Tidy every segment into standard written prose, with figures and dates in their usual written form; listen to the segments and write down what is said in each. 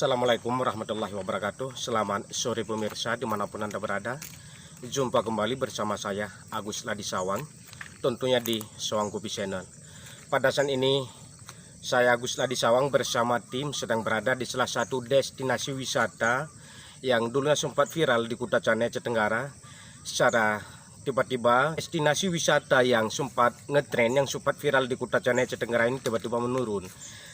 Assalamualaikum warahmatullahi wabarakatuh. Selamat sore pemirsa dimanapun Anda berada. Jumpa kembali bersama saya Agus Ladisawang, tentunya di Sawang Kopi Channel. Pada saat ini saya Agus Ladisawang bersama tim sedang berada di salah satu destinasi wisata yang dulunya sempat viral di Kuta Cane, Aceh Tenggara. Secara tiba-tiba destinasi wisata yang sempat ngetren, yang sempat viral di Kuta Cane, Aceh Tenggara ini tiba-tiba menurun.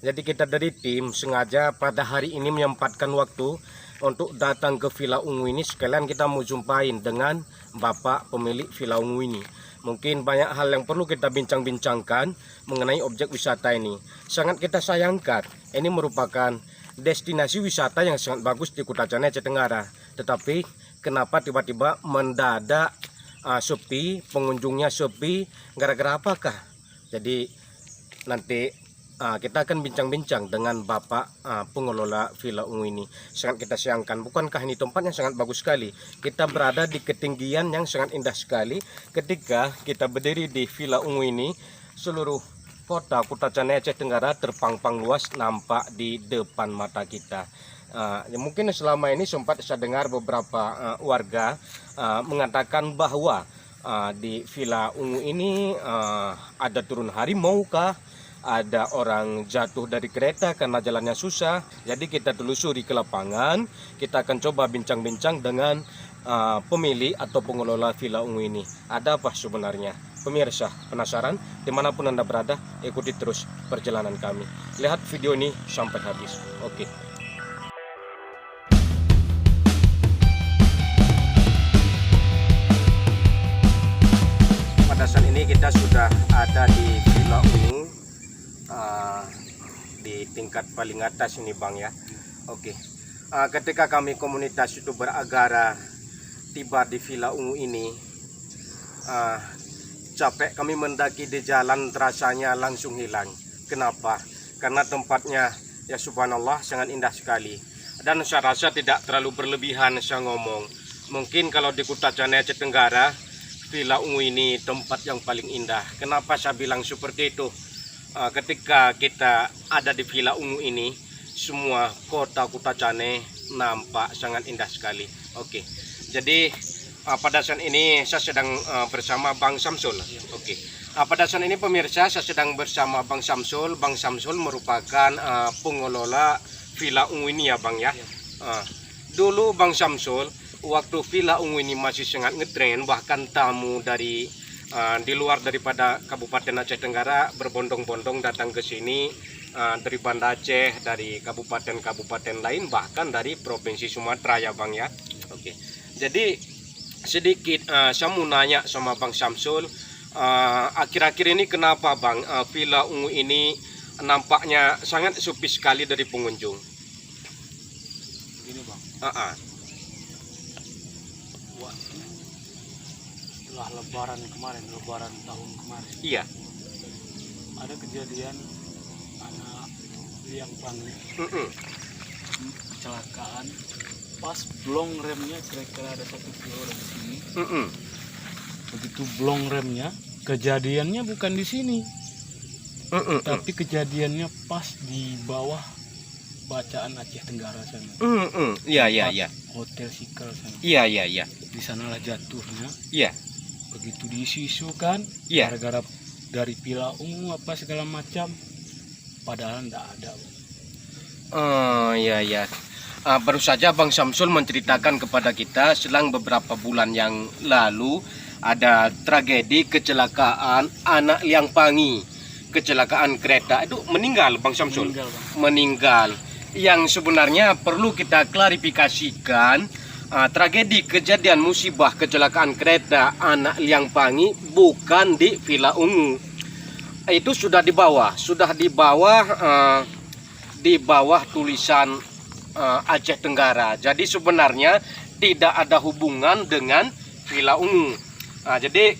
Jadi kita dari tim sengaja pada hari ini menyempatkan waktu untuk datang ke Villa Ungu ini. Sekalian kita mau jumpain dengan Bapak pemilik Villa Ungu ini. Mungkin banyak hal yang perlu kita bincang-bincangkan mengenai objek wisata ini. Sangat kita sayangkan, ini merupakan destinasi wisata yang sangat bagus di Kuta Cane, Aceh Tenggara. Tetapi kenapa tiba-tiba mendadak sepi, pengunjungnya sepi, gara-gara apakah? Jadi nanti kita akan bincang-bincang dengan Bapak pengelola Villa Ungu ini. Sangat kita sayangkan, bukankah ini tempat yang sangat bagus sekali? Kita berada di ketinggian yang sangat indah sekali. Ketika kita berdiri di Villa Ungu ini, seluruh kota Kuta Cane, Aceh Tenggara terpampang luas nampak di depan mata kita. Mungkin selama ini sempat saya dengar beberapa warga mengatakan bahwa di Villa Ungu ini ada turun harimau kah? Ada orang jatuh dari kereta karena jalannya susah. Jadi kita telusuri ke lapangan. Kita akan coba bincang-bincang dengan pemilik atau pengelola Villa Ungu ini. Ada apa sebenarnya? Pemirsa penasaran? Dimanapun Anda berada, ikuti terus perjalanan kami. Lihat video ini sampai habis. Oke. Pada saat ini kita sudah ada di Villa Ungu, di tingkat paling atas ini Bang ya. Oke. Ketika kami komunitas itu beragara tiba di Villa Ungu ini, capek kami mendaki di jalan, rasanya langsung hilang. Kenapa? Karena tempatnya ya subhanallah sangat indah sekali. Dan saya rasa tidak terlalu berlebihan saya ngomong. Mungkin kalau di Kuta Cane, Aceh Tenggara, Villa Ungu ini tempat yang paling indah. Kenapa saya bilang seperti itu? Ketika kita ada di Villa Ungu ini, semua kota Kuta Cane nampak sangat indah sekali. Oke. Jadi pada saat ini saya sedang bersama Bang Samsul. Oke. Pada saat ini pemirsa saya sedang bersama Bang Samsul. Bang Samsul merupakan pengelola Villa Ungu ini ya Bang ya. Dulu Bang Samsul, waktu Villa Ungu ini masih sangat ngetren, bahkan tamu dari di luar daripada Kabupaten Aceh Tenggara berbondong-bondong datang ke sini, dari Banda Aceh, dari kabupaten-kabupaten lain, bahkan dari Provinsi Sumatera ya Bang ya. Oke. Jadi sedikit saya mau nanya sama Bang Samsul, akhir-akhir ini kenapa Bang Villa Ungu ini nampaknya sangat sepi sekali dari pengunjung? Ini Bang. Lebaran kemarin, lebaran tahun kemarin. Iya. Ada kejadian anak liang panggil kecelakaan. Pas blong remnya, kira-kira ada 1 kilo dari sini. Begitu blong remnya, kejadiannya bukan di sini, tapi kejadiannya pas di bawah bacaan Aceh Tenggara sana. Iya. Hotel Sikal sana. Iya. Di sanalah jatuhnya. Iya. Begitu diisu kan, gara-gara dari Villa Ungu apa segala macam, padahal enggak ada. Iya. Baru saja Bang Samsul menceritakan kepada kita selang beberapa bulan yang lalu ada tragedi kecelakaan anak liang pangi, kecelakaan kereta itu meninggal Bang Samsul. Meninggal. Yang sebenarnya perlu kita klarifikasikan. Tragedi kejadian musibah kecelakaan kereta anak liang pangi bukan di Villa Ungu. Itu sudah di bawah tulisan Aceh Tenggara. Jadi sebenarnya tidak ada hubungan dengan Villa Ungu. Jadi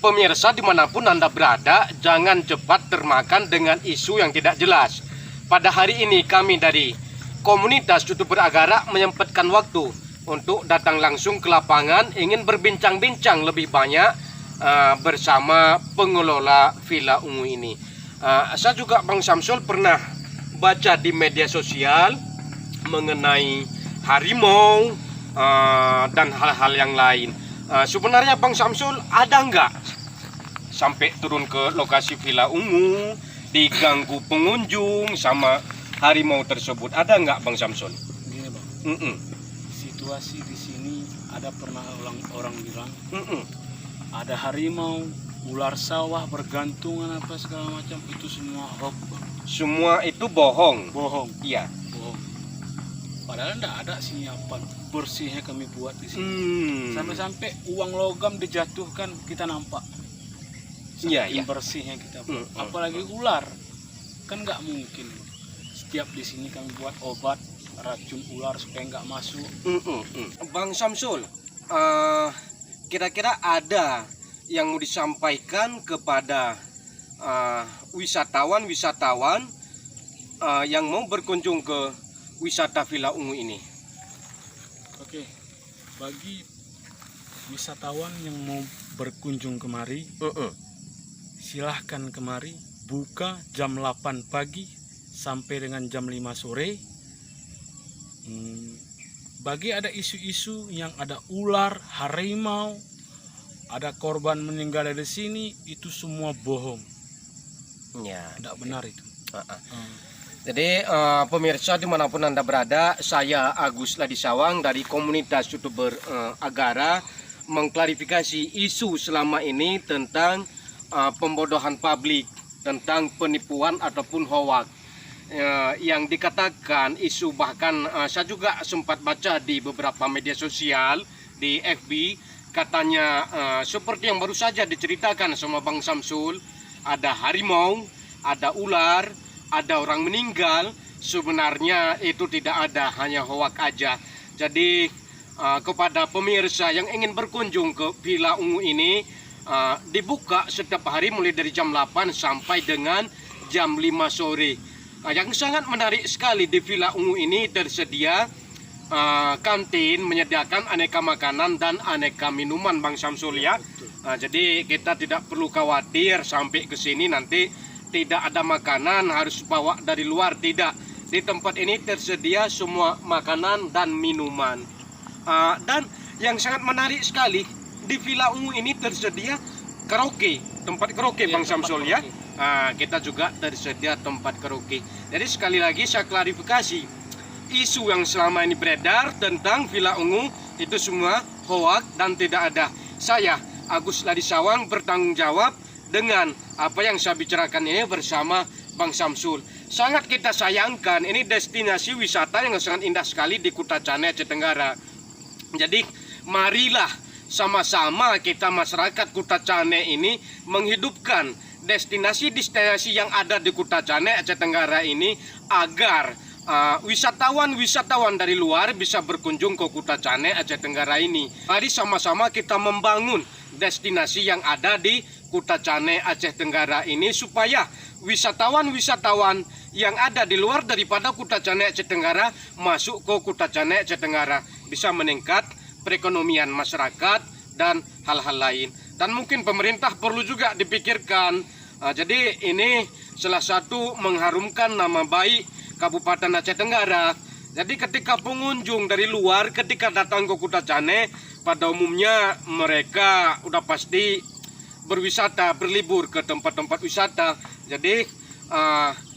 pemirsa dimanapun Anda berada, jangan cepat termakan dengan isu yang tidak jelas. Pada hari ini kami dari komunitas YouTuber Agara menyempatkan waktu untuk datang langsung ke lapangan, ingin berbincang-bincang lebih banyak bersama pengelola Villa Ungu ini. Saya juga Bang Samsul pernah baca di media sosial mengenai harimau dan hal-hal yang lain. Sebenarnya Bang Samsul ada nggak sampai turun ke lokasi Villa Ungu, diganggu pengunjung sama harimau tersebut? Ada nggak Bang Samsul? Gini Bang, situasi di sini ada pernah orang bilang ada harimau, ular sawah bergantungan apa segala macam, itu semua hoax Bang. Semua itu bohong. Bohong. Iya. Bohong. Padahal enggak ada sinyapan bersihnya kami buat di sini. Sampai-sampai uang logam dijatuhkan kita nampak. Iya, iya. Bersihnya kita buat. Apalagi ular. Kan nggak mungkin. Setiap di sini kami buat obat racun ular supaya nggak masuk. Bang Samsul, kira-kira ada yang mau disampaikan kepada wisatawan yang mau berkunjung ke wisata Villa Ungu ini? Oke, bagi wisatawan yang mau berkunjung kemari, silahkan kemari. Buka jam 8 pagi sampai dengan jam 5 sore. Bagi ada isu-isu yang ada ular, harimau, ada korban meninggal di sini, itu semua bohong. Ya, tidak benar itu. Jadi pemirsa dimanapun Anda berada, saya Agus Ladisawang dari komunitas YouTuber Agara mengklarifikasi isu selama ini tentang pembodohan publik, tentang penipuan ataupun hoax yang dikatakan isu. Bahkan saya juga sempat baca di beberapa media sosial, di FB, katanya seperti yang baru saja diceritakan sama Bang Samsul, ada harimau, ada ular, ada orang meninggal. Sebenarnya itu tidak ada, hanya hoak aja. Jadi kepada pemirsa yang ingin berkunjung ke Villa Ungu ini, dibuka setiap hari mulai dari jam 8 sampai dengan jam 5 sore. Yang sangat menarik sekali, di Villa Ungu ini tersedia kantin menyediakan aneka makanan dan aneka minuman Bang Samsul ya. Jadi kita tidak perlu khawatir sampai ke sini nanti tidak ada makanan, harus bawa dari luar. Tidak, di tempat ini tersedia semua makanan dan minuman. Dan yang sangat menarik sekali, di Villa Ungu ini tersedia karaoke, tempat karaoke Bang Samsul ya. Kita juga tersedia tempat karaoke. Jadi sekali lagi saya klarifikasi, isu yang selama ini beredar tentang Villa Ungu itu semua hoak dan tidak ada. Saya Agus Ladisawang bertanggung jawab dengan apa yang saya bicarakan ini bersama Bang Samsul. Sangat kita sayangkan, ini destinasi wisata yang sangat indah sekali di Kuta Cane, Aceh Tenggara. Jadi marilah sama-sama kita masyarakat Kuta Cane ini menghidupkan destinasi-destinasi yang ada di Kuta Cane, Aceh Tenggara ini, agar wisatawan-wisatawan dari luar bisa berkunjung ke Kuta Cane, Aceh Tenggara ini. Mari sama-sama kita membangun destinasi yang ada di Kuta Cane, Aceh Tenggara ini, supaya wisatawan-wisatawan yang ada di luar daripada Kuta Cane, Aceh Tenggara masuk ke Kuta Cane, Aceh Tenggara, bisa meningkat perekonomian masyarakat dan hal-hal lain. Dan mungkin pemerintah perlu juga dipikirkan. Jadi ini salah satu mengharumkan nama baik Kabupaten Aceh Tenggara. Jadi ketika pengunjung dari luar ketika datang ke Kuta Cane, pada umumnya mereka udah pasti berwisata, berlibur ke tempat-tempat wisata. Jadi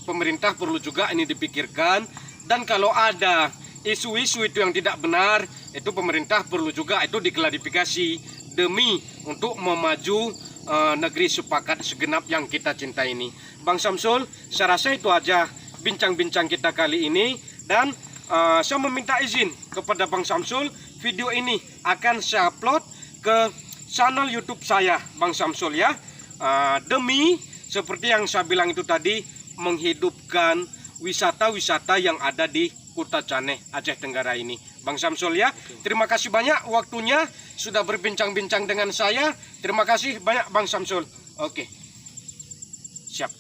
pemerintah perlu juga ini dipikirkan. Dan kalau ada isu-isu itu yang tidak benar, itu pemerintah perlu juga itu diklarifikasi demi untuk memaju negeri sepakat segenap yang kita cinta ini. Bang Samsul, saya rasa itu aja bincang-bincang kita kali ini. Dan saya meminta izin kepada Bang Samsul, video ini akan saya upload ke channel YouTube saya Bang Samsul ya, demi seperti yang saya bilang itu tadi, menghidupkan wisata-wisata yang ada di Kuta Cane, Aceh Tenggara ini. Bang Samsul ya, terima kasih banyak waktunya sudah berbincang-bincang dengan saya. Terima kasih banyak Bang Samsul. Oke.